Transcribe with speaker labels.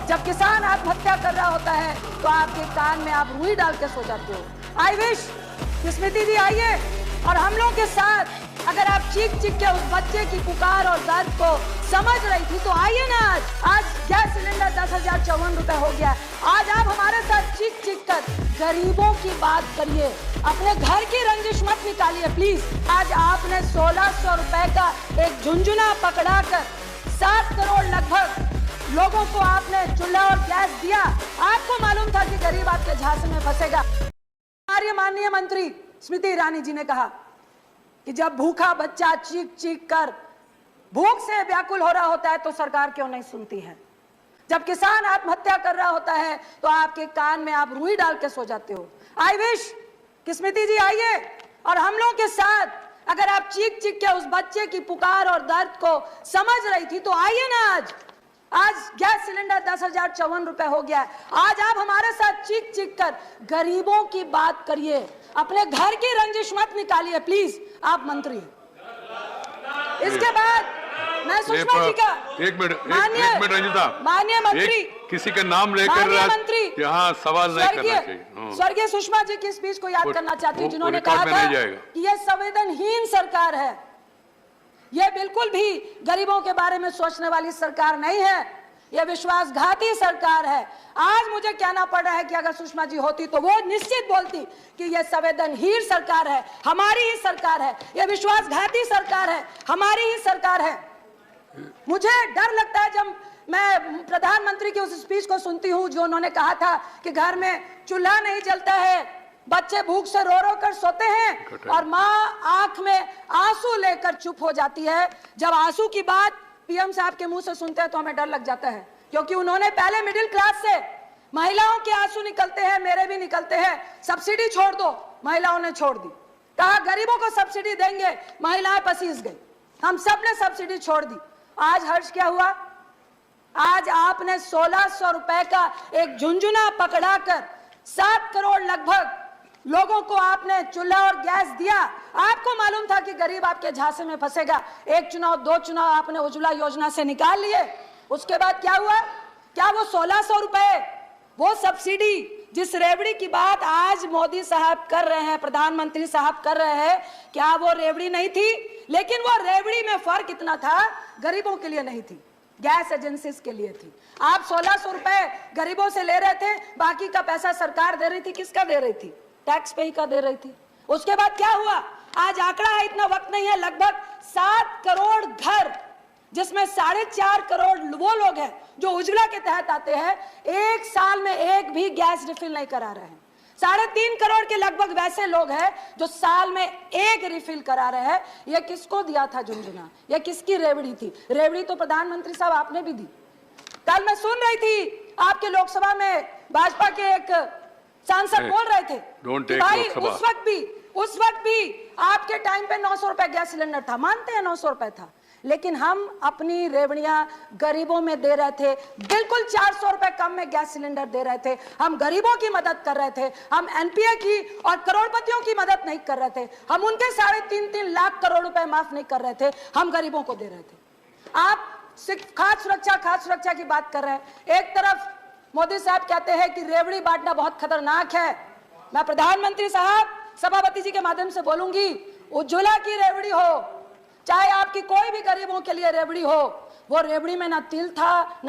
Speaker 1: जब किसान आत्महत्या कर रहा होता है तो आपके कान में आप रुई डाल के सो जाते हो। आई विश स्मृति जी आइए और हम लोग के साथ अगर आप चीख चीख के उस बच्चे की पुकार और दर्द को समझ रही थी तो आइए ना। आज गैस सिलेंडर 10,054 रुपए हो गया। आज आप हमारे साथ चीख चीख कर गरीबों की बात करिए, अपने घर की रंजिश मत निकालिए प्लीज। आज आपने 1600 रुपए का एक झुंझुना पकड़ा कर 7 करोड़ लगभग लोगों को आपने चूल्हा और गैस दिया। आपको मालूम था कि गरीब आपके झांसे में फंसेगा। हमारे माननीय मंत्री स्मृति ईरानी जी ने कहा कि जब भूखा बच्चा चीख चीख कर भूख से व्याकुल हो रहा होता है तो सरकार क्यों नहीं सुनती है। जब किसान आत्महत्या कर रहा होता है तो आपके कान में आप रुई डाल के सो जाते हो। आई विश कि स्मृति जी आइए और हम लोग के साथ अगर आप चीख चीख के उस बच्चे की पुकार और दर्द को समझ रही थी तो आइए ना। आज गैस सिलेंडर 10,054 रुपए हो गया है। आज आप हमारे साथ चीख चीख कर गरीबों की बात करिए, अपने घर की रंजिश मत निकालिए प्लीज आप मंत्री। इसके बाद मैं सुषमा जी का
Speaker 2: एक मिनट रंजिता,
Speaker 1: माननीय मंत्री
Speaker 2: किसी का नाम लेकर
Speaker 1: मंत्री
Speaker 2: यहाँ सवाल नहीं करना चाहिए।
Speaker 1: स्वर्गीय सुषमा जी की स्पीच को याद करना चाहती हूँ जिन्होंने कहा था कि यह संवेदनहीन सरकार है, यह बिल्कुल भी गरीबों के बारे में सोचने वाली सरकार नहीं है, यह विश्वासघाती सरकार है। आज मुझे कहना पड़ रहा है कि अगर सुषमा जी होती तो वो निश्चित बोलती कि यह संवेदनहीन सरकार है, हमारी ही सरकार है, यह विश्वासघाती सरकार है, हमारी ही सरकार है। मुझे डर लगता है जब मैं प्रधानमंत्री की उस स्पीच को सुनती हूं जो उन्होंने कहा था कि घर में चूल्हा नहीं जलता है, बच्चे भूख से रो रो कर सोते हैं और माँ आंख में आंसू लेकर चुप हो जाती है। जब आंसू की बात पीएम साहब के मुंह से सुनते हैं तो हमें डर लग जाता है, क्योंकि उन्होंने पहले मिडिल क्लास से महिलाओं के आंसू निकलते हैं, मेरे भी निकलते हैं, सब्सिडी छोड़ दो, महिलाओं ने छोड़ दी। कहा गरीबों को सब्सिडी देंगे, महिलाएं पसीज गई, हम सब ने सब्सिडी छोड़ दी। आज हर्ष क्या हुआ? आज आपने 1600 रुपए का एक झुंझुना पकड़ाकर 7 करोड़ लगभग लोगों को आपने चूल्हा और गैस दिया। आपको मालूम था कि गरीब आपके झांसे में फंसेगा। एक चुनाव 2 चुनाव आपने उज्ज्वला योजना से निकाल लिए। उसके बाद क्या हुआ? क्या वो 1600 रुपए वो सब्सिडी जिस रेवड़ी की बात आज मोदी साहब कर रहे हैं, प्रधानमंत्री साहब कर रहे हैं, क्या वो रेवड़ी नहीं थी? लेकिन वो रेवड़ी में फर्क इतना था, गरीबों के लिए नहीं थी, गैस एजेंसीज के लिए थी। आप 1600 रुपए गरीबों से ले रहे थे, बाकी का पैसा सरकार दे रही थी। किसका दे रही थी? टैक्स पे ही का दे रही थी। उसके बाद क्या हुआ? आज आंकड़ा है, इतना वक्त नहीं है, लगभग 7 करोड़ घर जिसमें 4.5 करोड़ वो लोग हैं जो उज्ज्वला के तहत आते हैं, एक साल में एक भी गैस रिफिल नहीं करा रहे हैं। 3.5 करोड़ के लगभग वैसे लोग हैं जो साल में एक रिफिल करा रहे हैं। यह किसको दिया था झुंझुना? यह किसकी रेवड़ी थी? रेवड़ी तो प्रधानमंत्री साहब आपने भी दी। कल मैं सुन रही थी आपके लोकसभा में भाजपा के एक सांसद बोल रहे थे कि भाई उस वक्त भी आपके टाइम पे 900 रुपए गैस सिलेंडर था। मानते हैं 900 रुपए था, लेकिन हम अपनी रेवड़ियां गरीबों में दे रहे थे, बिल्कुल 400 रुपए कम में गैस सिलेंडर दे रहे थे। हम गरीबों की मदद कर रहे थे, हम एनपीए की और करोड़पतियों की मदद नहीं कर रहे थे, हम उनके 3.5 लाख करोड़ रुपए माफ नहीं कर रहे थे, हम गरीबों को दे रहे थे। आप सिर्फ खाद्य सुरक्षा की बात कर रहे हैं। एक तरफ मोदी साहब कहते हैं कि रेवड़ी बांटना बहुत खतरनाक है। मैं प्रधानमंत्री साहब सभापति जी के माध्यम से बोलूंगी, उज्ज्वला की रेवड़ी हो चाहे आपकी कोई भी गरीबों के लिए रेवड़ी हो, वो रेवड़ी में ना तिल था,